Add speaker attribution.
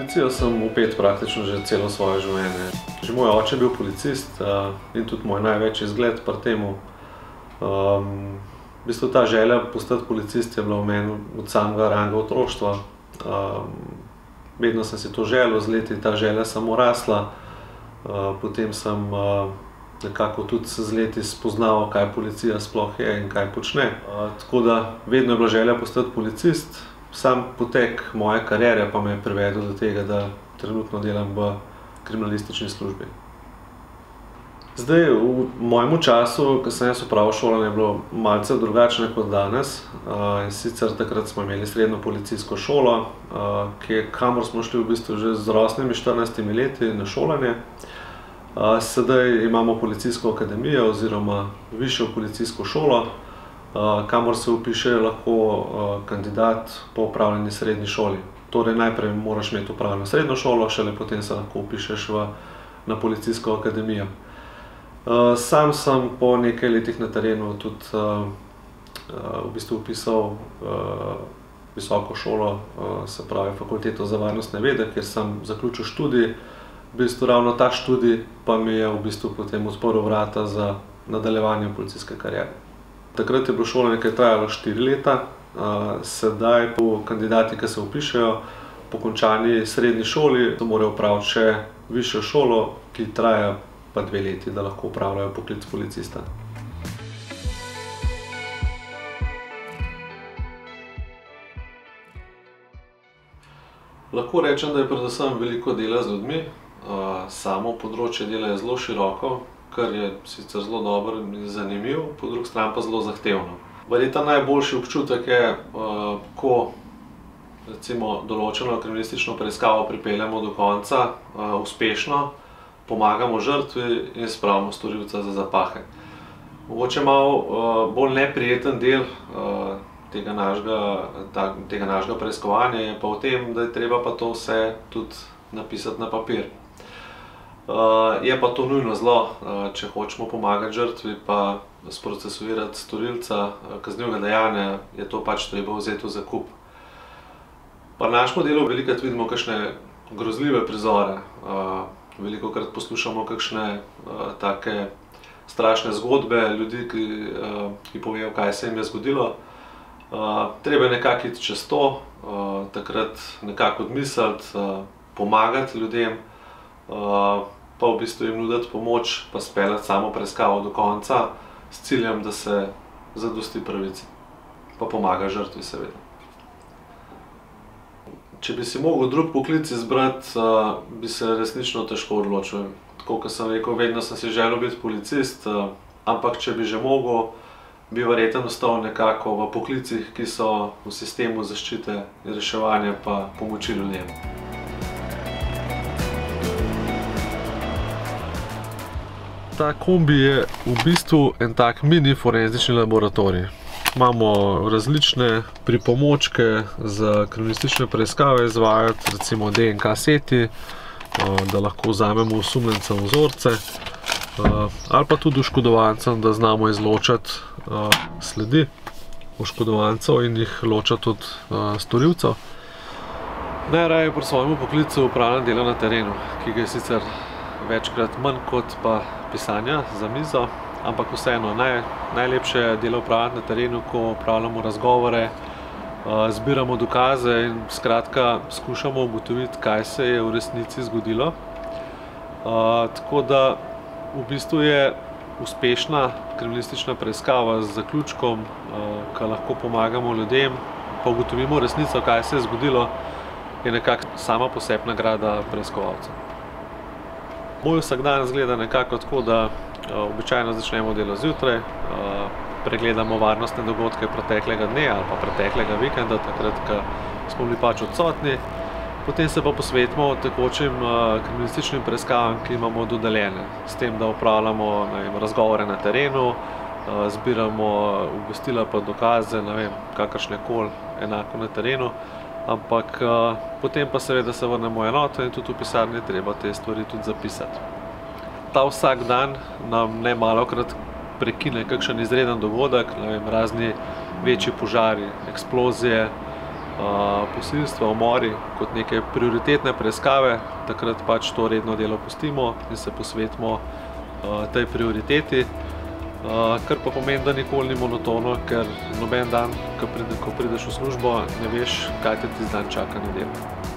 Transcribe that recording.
Speaker 1: policijo sem vpet praktično že celo svoje življenje. Že moj oče je bil policist in tudi moj največji zgled pri temu. V bistvu ta želja postati policist je bila v meni od samega ranga otroštva. Vedno sem si to želel, z leti ta želja samo rasla. Potem sem nekako tudi z leti spoznaval, kaj policija sploh je in kaj počne. Tako da vedno je bila želja postati policist. Sam potek moje kariere pa me je privedel do tega, da trenutno delam v kriminalistični službi. Zdaj, v mojem času, ko sem jaz opravil šolanje, je bilo malce drugačno kot danes. In sicer takrat smo imeli srednjo policijsko šolo, kamor smo šli v bistvu že z rosnimi 14 leti na šolanje. Sedaj imamo policijsko akademijo oziroma višjo policijsko šolo, kamor se vpiše lahko kandidat po opravljeni srednji šoli. Torej najprej moraš imeti opravljeno srednjo šolo, šele potem se lahko vpišeš na policijsko akademijo. Sam sem po nekaj letih na terenu tudi v bistvu vpisal visoko šolo, se pravi Fakulteto za varnostne vede, kjer sem zaključil študij. V bistvu ravno ta študij pa mi je v bistvu potem odprl vrata za nadaljevanje policijske kariere. Takrat je bilo šolanje, ki je trajalo 4 leta, sedaj po kandidati, ki se vpišejo, po končani srednji šoli, morajo opraviti še višjo šolo, ki traja pa 2 leti, da lahko opravljajo poklic policista. Lahko rečem, da je predvsem veliko dela z ljudmi. Samo področje dela je zelo široko, kar je sicer zelo dobro in zanimiv, po drugi strani pa zelo zahtevno. Verjetno najboljši občutek je, ko recimo določeno kriminalistično preiskavo pripeljemo do konca uspešno, pomagamo žrtvi in spravimo storilca za zapahe. Mogoče malo bolj neprijeten del tega našega preiskovanja je pa v tem, da je treba pa to vse tudi napisati na papir. Je pa to nujno zlo, če hočemo pomagati žrtvi pa sprocesuirati storilca kaznivega dejanja, je to pač treba vzeti v zakup. Pri našem delu velikokrat vidimo kakšne grozljive prizore. Velikokrat poslušamo kakšne take strašne zgodbe ljudi, ki povejo, kaj se jim je zgodilo. Treba je nekako iti čez to, takrat nekako odmisliti, pomagati ljudem, pa v bistvu jim nuditi pomoč, pa speljati samo preiskavo do konca s ciljem, da se zadosti pravici, pa pomaga žrtvi seveda. Če bi si mogel drug poklic izbrati, bi se resnično težko odločil. Tako kot sem rekel, vedno sem si želel biti policist, ampak če bi že mogel, bi verjetno ostal nekako v poklicih, ki so v sistemu zaščite in reševanja pa pomoči ljudem. Ta kombi je v bistvu en tak mini forenzični laboratorij. Imamo različne pripomočke za kriminalistične preiskave izvajati, recimo DNK seti, da lahko vzamemo osumljencem vzorce, ali pa tudi oškodovancem, da znamo izločati sledi oškodovancev in jih ločati od storilcev. Najraje pri svojem poklicu opravljam delo na terenu, ki ga je sicer večkrat manj kot pa pisanja za mizo, ampak vseeno, najlepše delo opravljati na terenu, ko opravljamo razgovore, zbiramo dokaze in skratka skušamo ugotoviti, kaj se je v resnici zgodilo. Tako da v bistvu je uspešna kriminalistična preiskava z zaključkom, ko lahko pomagamo ljudem, pa ugotovimo resnico, kaj se je zgodilo, je nekako sama po sebi nagrada preiskovalcev. Moj vsakdan izgleda nekako tako, da običajno začnemo delo zjutraj, pregledamo varnostne dogodke preteklega dne ali pa preteklega vikenda, takrat, ko smo bili pač odsotni. Potem se pa posvetimo tekočim kriminalističnim preiskavam, ki imamo dodeljene. S tem, da opravljamo razgovore na terenu, zbiramo obvestila pa dokaze, kakršne koli enako na terenu. Ampak potem pa seveda se vrnemo v enoto in tudi v pisarni treba te stvari tudi zapisati. Ta vsak dan nam nemalokrat prekine kakšen izreden dogodek, razni večji požari, eksplozije, posilstva, umori kot neke prioritetne preiskave, takrat pač to redno delo pustimo in se posvetimo tej prioriteti. Kar pa pomeni, da nikoli ni monotono, ker noben dan, ko prideš v službo, ne veš, kaj te tisti dan čaka na delu.